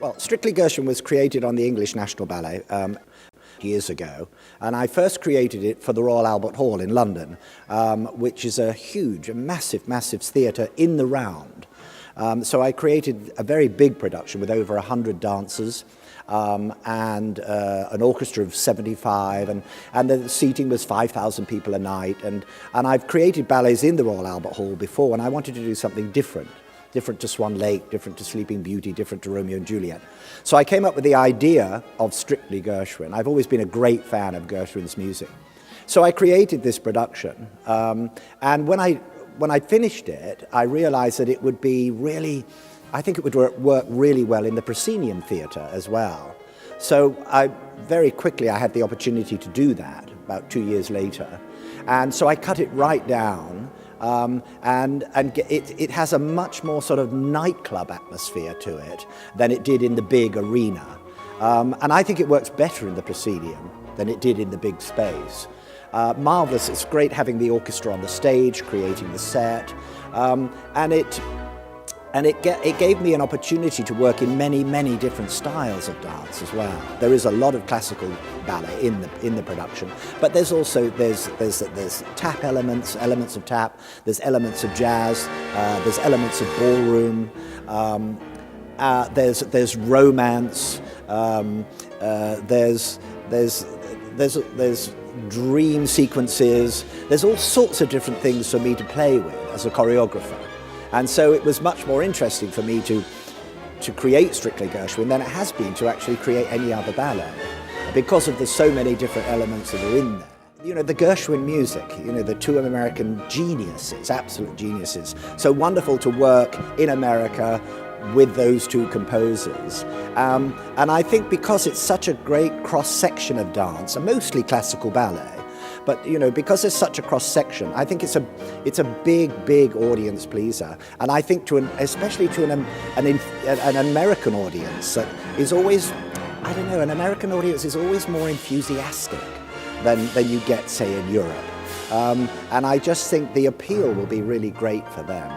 Well, Strictly Gershwin was created on the English National Ballet years ago, and I first created it for the Royal Albert Hall in London, which is a huge, a massive theatre in the round. So I created a very big production with over 100 dancers and an orchestra of 75, and the seating was 5,000 people a night. And I've created ballets in the Royal Albert Hall before, and I wanted to do something different to Swan Lake, different to Sleeping Beauty, different to Romeo and Juliet. So I came up with the idea of Strictly Gershwin. I've always been a great fan of Gershwin's music. So I created this production, and when I finished it, I realized that it would be really, I think it would work really well in the proscenium theatre as well. So very quickly I had the opportunity to do that about 2 years later. And so I cut it right down, and it has a much more sort of nightclub atmosphere to it than it did in the big arena. And I think it works better in the proscenium than it did in the big space. Marvellous, it's great having the orchestra on the stage, creating the set, and it gave me an opportunity to work in many different styles of dance as well. There is a lot of classical ballet in the production, but there's also there's tap elements of tap, there's elements of jazz, there's elements of ballroom, there's romance, there's dream sequences. There's all sorts of different things for me to play with as a choreographer. And so it was much more interesting for me to create Strictly Gershwin than it has been to actually create any other ballet, because of the so many different elements that are in there. You know, the Gershwin music, you know, the two American geniuses, absolute geniuses. So wonderful to work in America with those two composers. And I think because it's such a great cross-section of dance, and mostly classical ballet, but you know, because there's such a cross-section, I think it's a big audience pleaser. And I think especially to an American audience that is always, I don't know, an American audience is always more enthusiastic than you get, say, in Europe. And I just think the appeal will be really great for them.